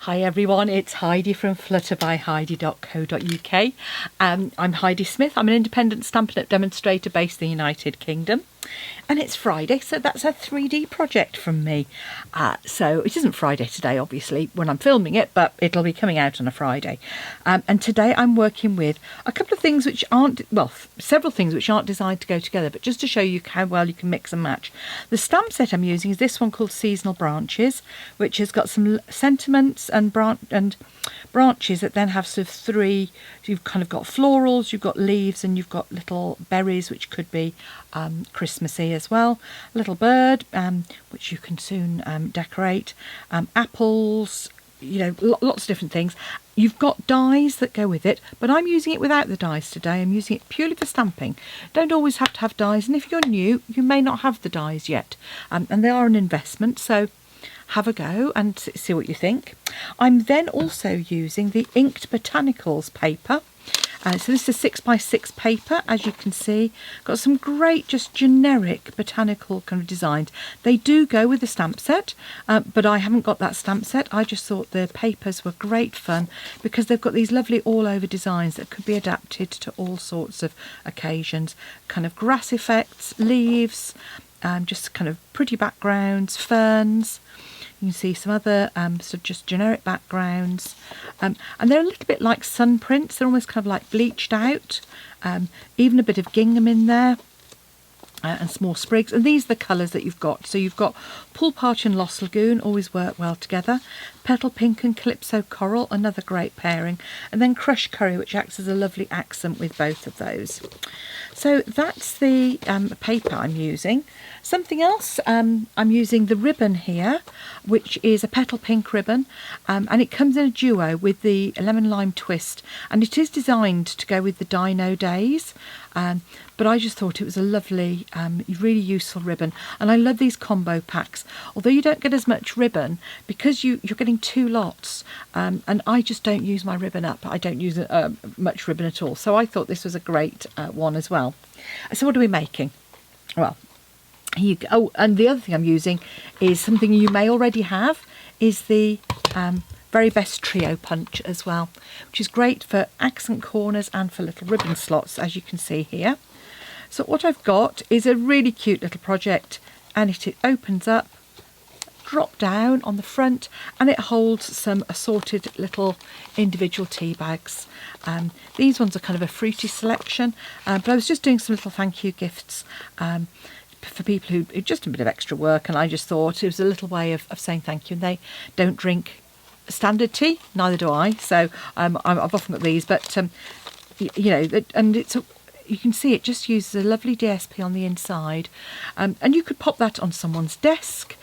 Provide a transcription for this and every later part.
Hi everyone, it's Heidi from flutterbyheidi.co.uk. I'm Heidi Smith. I'm an independent Stampin' Up! Demonstrator based in the United Kingdom. And it's Friday, so that's a 3D project from me. So it isn't Friday today, obviously, when I'm filming it, but it'll be coming out on a Friday. And today I'm working with a couple of things which aren't, well, several things which aren't designed to go together, but just to show you how well you can mix and match. The stamp set I'm using is this one called Seasonal Branches, which has got some sentiments and branches that then have sort of three. You've kind of got florals, you've got leaves, and you've got little berries, which could be Christmassy as well. A little bird, which you can soon decorate. Apples, you know, lots of different things. You've got dies that go with it, but I'm using it without the dies today. I'm using it purely for stamping. Don't always have to have dies, and if you're new, you may not have the dies yet. And they are an investment, so have a go and see what you think. I'm then also using the Inked Botanicals paper. So this is 6x6 paper, as you can see. Got some great, just generic botanical kind of designs. They do go with the stamp set, but I haven't got that stamp set. I just thought the papers were great fun because they've got these lovely all-over designs that could be adapted to all sorts of occasions. Kind of grass effects, leaves, just kind of pretty backgrounds, ferns. You can see some other sort of just generic backgrounds, and they're a little bit like sun prints. They're almost kind of like bleached out, even a bit of gingham in there, and small sprigs. And these are the colours that you've got. So you've got Pool Parch and Lost Lagoon, always work well together. Petal Pink and Calypso Coral, another great pairing. And then Crushed Curry, which acts as a lovely accent with both of those. So that's the paper I'm using. Something else, I'm using the ribbon here, which is a Petal Pink ribbon, and it comes in a duo with the Lemon Lime Twist, and it is designed to go with the Dino Days, but I just thought it was a lovely, really useful ribbon. And I love these combo packs, although you don't get as much ribbon because you're getting two lots, and I just don't use my ribbon up. I don't use much ribbon at all, so I thought this was a great one as well. So what are we making? Well, here you go. Oh, and the other thing I'm using is something you may already have, is the Very Best Trio Punch as well, which is great for accent corners and for little ribbon slots, as you can see here. So what I've got is a really cute little project, and it opens up, drop down on the front, and it holds some assorted little individual tea bags. These ones are kind of a fruity selection, but I was just doing some little thank you gifts for people who just a bit of extra work, and I just thought it was a little way of saying thank you. And they don't drink standard tea, neither do I, so I've often got these, but you know, and you can see it just uses a lovely DSP on the inside, and you could pop that on someone's desk,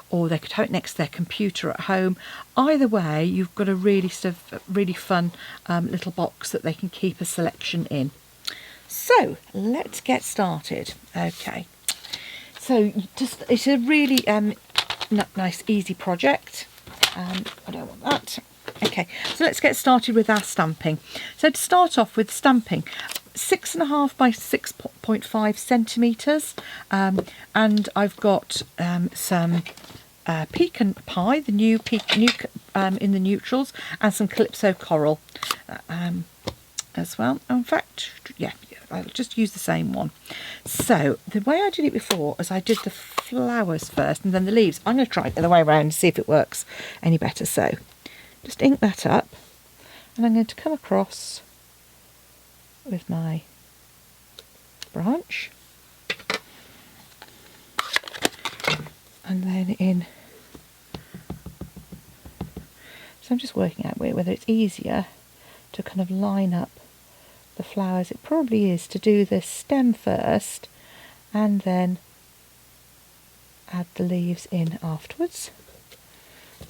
or they could have it next to their computer at home. Either way, you've got a really sort of really fun little box that they can keep a selection in. So let's get started. Okay, so just it's a really nice easy project. I don't want that. Okay, so let's get started with our stamping. So to start off with stamping, 6.5 by 6.5 centimetres, and I've got some pecan pie, the new in the neutrals, and some Calypso Coral as well. In fact, yeah, I'll just use the same one. So the way I did it before is I did the flowers first and then the leaves. I'm going to try it the other way around and see if it works any better. So just ink that up, and I'm going to come across with my branch, and then in. So I'm just working out whether it's easier to kind of line up the flowers. It probably is to do the stem first and then add the leaves in afterwards.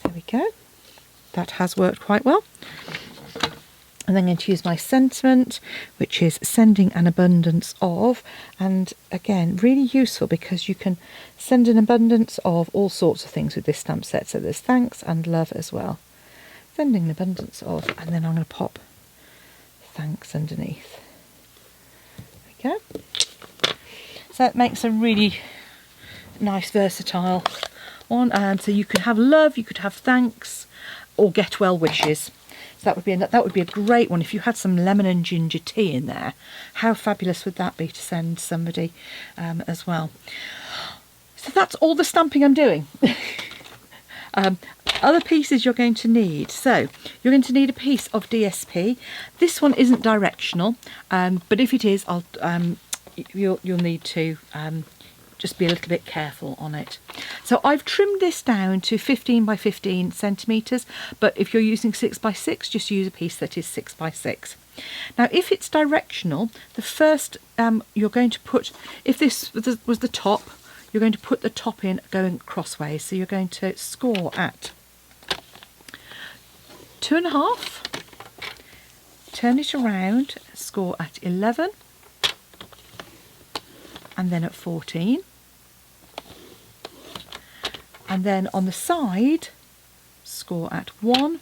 There we go. That has worked quite well. And then I'm going to use my sentiment, which is sending an abundance of, and again really useful because you can send an abundance of all sorts of things with this stamp set. So there's thanks and love as well. Sending an abundance of, and then I'm going to pop thanks underneath. There we go. So it makes a really nice versatile one. So you could have love, you could have thanks, or get well wishes. So that would be a great one if you had some lemon and ginger tea in there. How fabulous would that be to send somebody as well? So that's all the stamping I'm doing. Other pieces you're going to need. So you're going to need a piece of DSP. This one isn't directional, but if it is, you'll need to just be a little bit careful on it. So I've trimmed this down to 15 by 15 centimetres, but if you're using 6 by 6, just use a piece that is 6 by 6. Now if it's directional, the first you're going to put, if this was the top, you're going to put the top in going crossways. So you're going to score at 2.5, turn it around, score at 11, and then at 14. And then on the side, score at 1,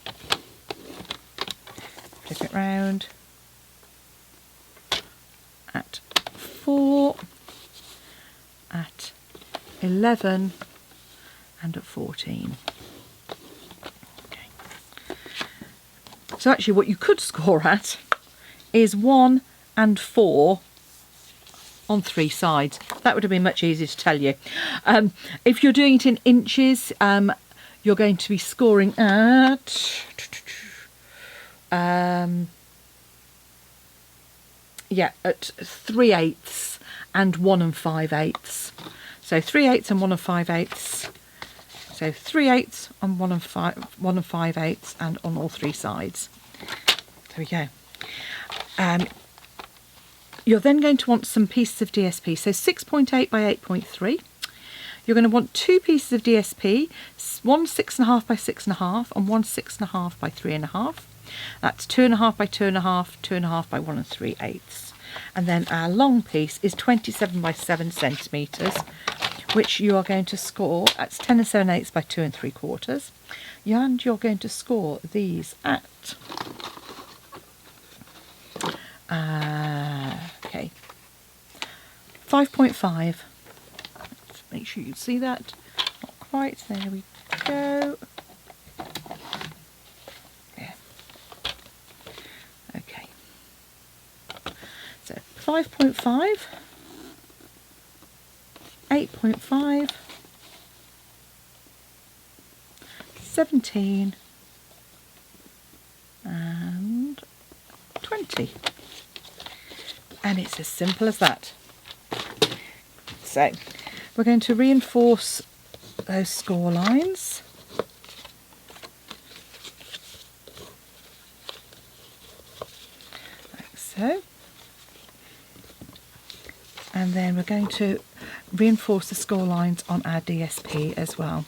flip it round, at 4, at 11, and at 14. Okay. So actually what you could score at is 1 and 4 on 3 sides. That would have been much easier to tell you. If you're doing it in inches, you're going to be scoring at at 3/8 and 1 5/8. So 3/8 and 1 5/8. So 3/8 and 1 5/8, and on all 3 sides. There we go. You're then going to want some pieces of DSP, so 6.8 by 8.3. You're going to want 2 pieces of DSP, one 6.5 by 6.5 and one 6.5 by 3.5. That's 2.5 by 2.5, 2.5 by 1 3/8. And then our long piece is 27 by 7 centimetres, which you are going to score, that's 10 7/8 by 2 3/4. And you're going to score these at 5.5. Let's make sure you see that. Not quite. There we go. Yeah. Okay. So 5.5, 8.5, 17, and 20. And it's as simple as that. So we're going to reinforce those score lines. Like so. And then we're going to reinforce the score lines on our DSP as well.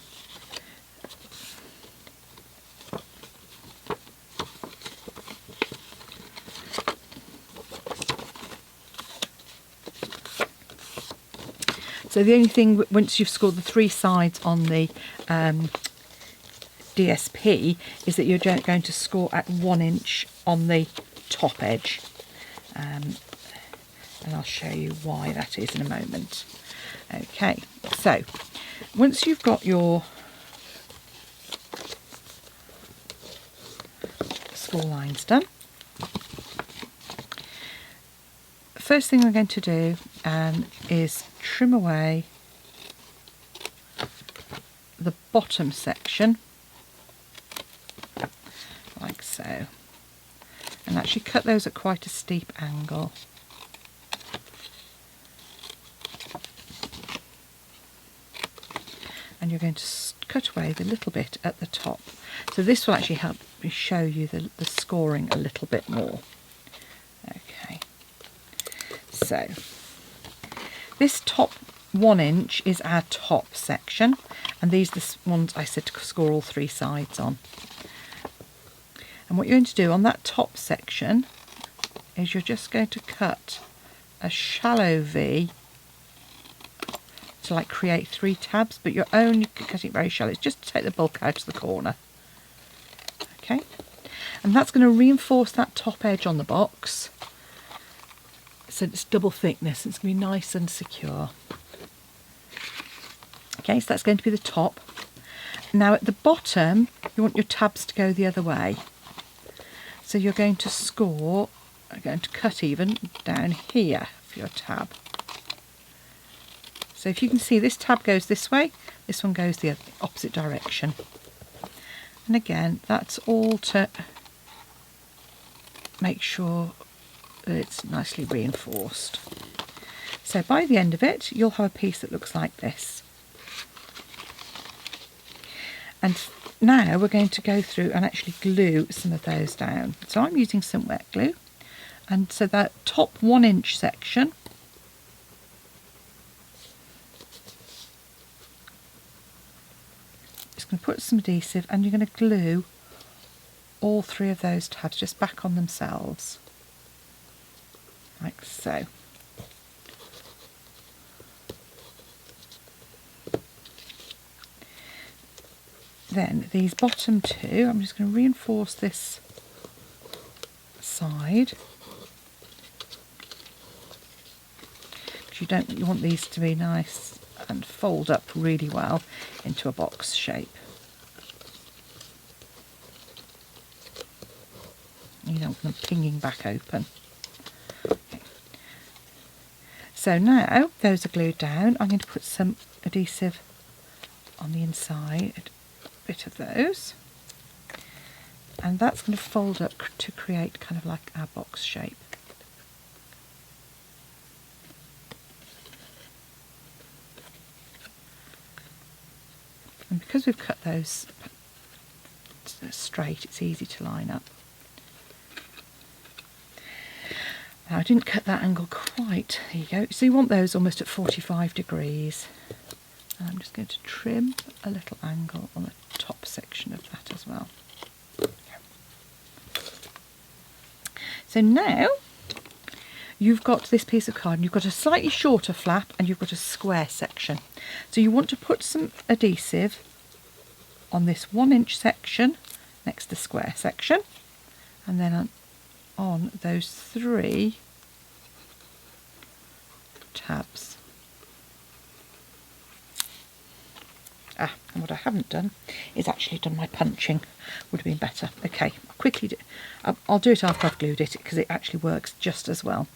So the only thing, once you've scored the 3 sides on the DSP, is that you're going to score at 1 inch on the top edge. And I'll show you why that is in a moment. Okay, so once you've got your score lines done, first thing we're going to do is trim away the bottom section like so, and actually cut those at quite a steep angle. And you're going to cut away the little bit at the top. So this will actually help me show you the scoring a little bit more. Okay. So this top 1 inch is our top section, and these are the ones I said to score all 3 sides on. And what you're going to do on that top section is you're just going to cut a shallow V to like create 3 tabs, but you're only cutting it very shallow. It's just to take the bulk out of the corner. Okay, and that's going to reinforce that top edge on the box. So it's double thickness. It's going to be nice and secure. Okay, so that's going to be the top. Now at the bottom you want your tabs to go the other way, so you're going to score, going to cut even down here for your tab. So if you can see, this tab goes this way, this one goes the opposite direction. And again, that's all to make sure that it's nicely reinforced. So by the end of it, you'll have a piece that looks like this. And now we're going to go through and actually glue some of those down. So I'm using some wet glue. And so that top 1 inch section, just going to put some adhesive, and you're going to glue all 3 of those tabs just back on themselves, like so. Then these bottom 2, I'm just going to reinforce this side, because you want these to be nice and fold up really well into a box shape. You don't want them pinging back open. Okay. So now those are glued down, I'm going to put some adhesive on the inside, a bit of those, and that's going to fold up to create kind of like our box shape. And because we've cut those straight, it's easy to line up. Now I didn't cut that angle quite, there you go. So you want those almost at 45 degrees. And I'm just going to trim a little angle on the top section of that as well. So now you've got this piece of card and you've got a slightly shorter flap and you've got a square section. So you want to put some adhesive on this 1 inch section next to the square section, and then on those 3 tabs. And what I haven't done is actually done my punching. Would have been better. Okay, I'll quickly do, I'll do it after I've glued it, because it actually works just as well.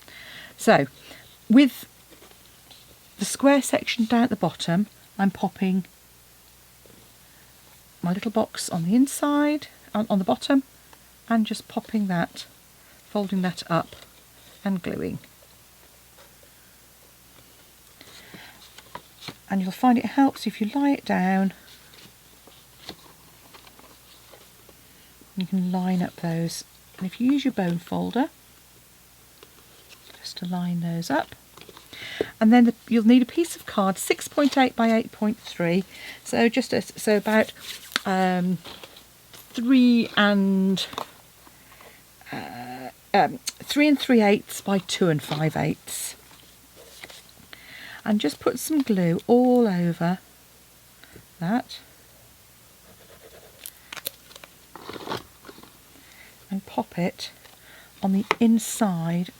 So with the square section down at the bottom, I'm popping my little box on the inside, on the bottom, and just popping that, folding that up and gluing. And you'll find it helps if you lie it down. You can line up those, and if you use your bone folder just to line those up. And then you'll need a piece of card 6.8 by 8.3, so just so about 3 3/8 by 2 5/8. And just put some glue all over that and pop it on the inside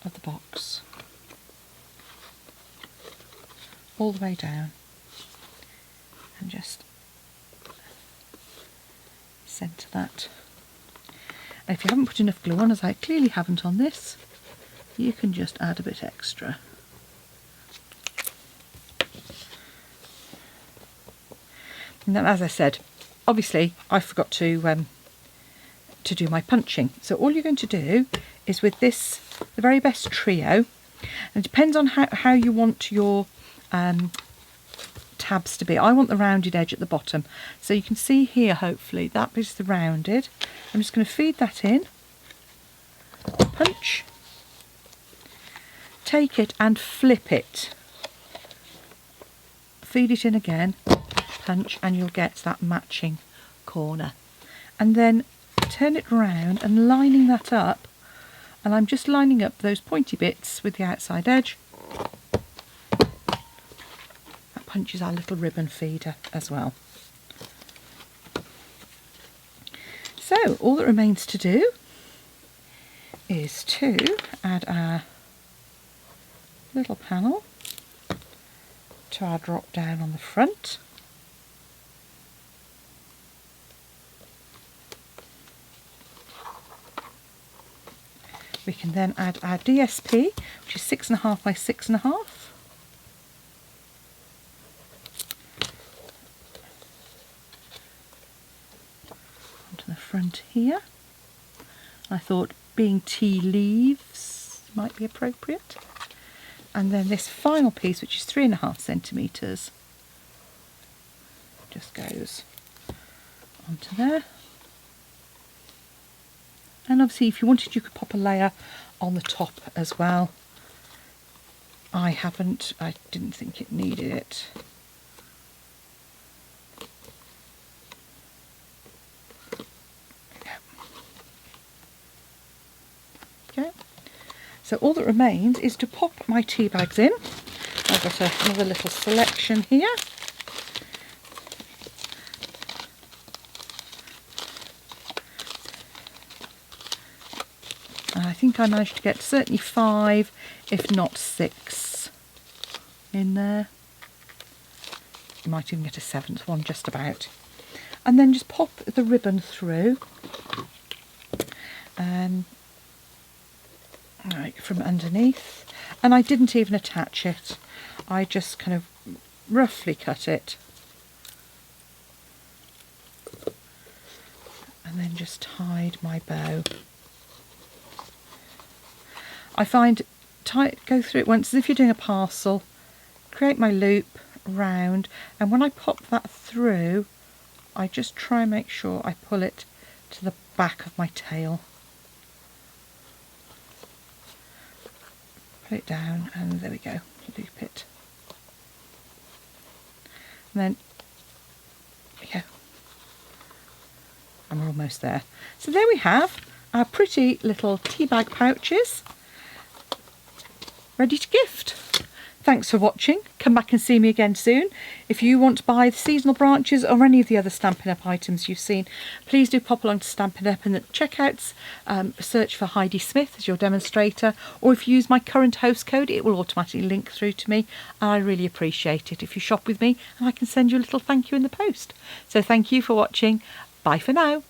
of the box, all the way down, and just centre that. And if you haven't put enough glue on, as I clearly haven't on this, you can just add a bit extra. And then, as I said, obviously I forgot to do my punching. So all you're going to do is with this, the very best trio, and it depends on how you want your tabs to be. I want the rounded edge at the bottom. So you can see here, hopefully, that is the rounded. I'm just going to feed that in, punch, take it and flip it. Feed it in again, punch, and you'll get that matching corner. And then turn it round and lining that up, and I'm just lining up those pointy bits with the outside edge. That punches our little ribbon feeder as well. So all that remains to do is to add our little panel to our drop down on the front. We can then add our DSP, which is 6.5 by 6.5. Onto the front here. I thought being tea leaves might be appropriate. And then this final piece, which is 3.5 centimetres, just goes onto there. And obviously if you wanted, you could pop a layer on the top as well. I didn't think it needed it. Okay. So all that remains is to pop my tea bags in. I've got another little selection here. And I think I managed to get certainly 5, if not 6 in there. You might even get a 7th one, just about. And then just pop the ribbon through. Right, from underneath. And I didn't even attach it. I just kind of roughly cut it. And then just tied my bow. I find go through it once as if you're doing a parcel, create my loop round, and when I pop that through, I just try and make sure I pull it to the back of my tail. Put it down, and there we go, loop it. And then, yeah, and we're almost there. So there we have our pretty little tea bag pouches, ready to gift. Thanks for watching. Come back and see me again soon. If you want to buy the seasonal branches or any of the other Stampin' Up items you've seen, please do pop along to Stampin' Up in the checkouts, search for Heidi Smith as your demonstrator, or if you use my current host code, it will automatically link through to me. I really appreciate it if you shop with me, and I can send you a little thank you in the post. So thank you for watching. Bye for now.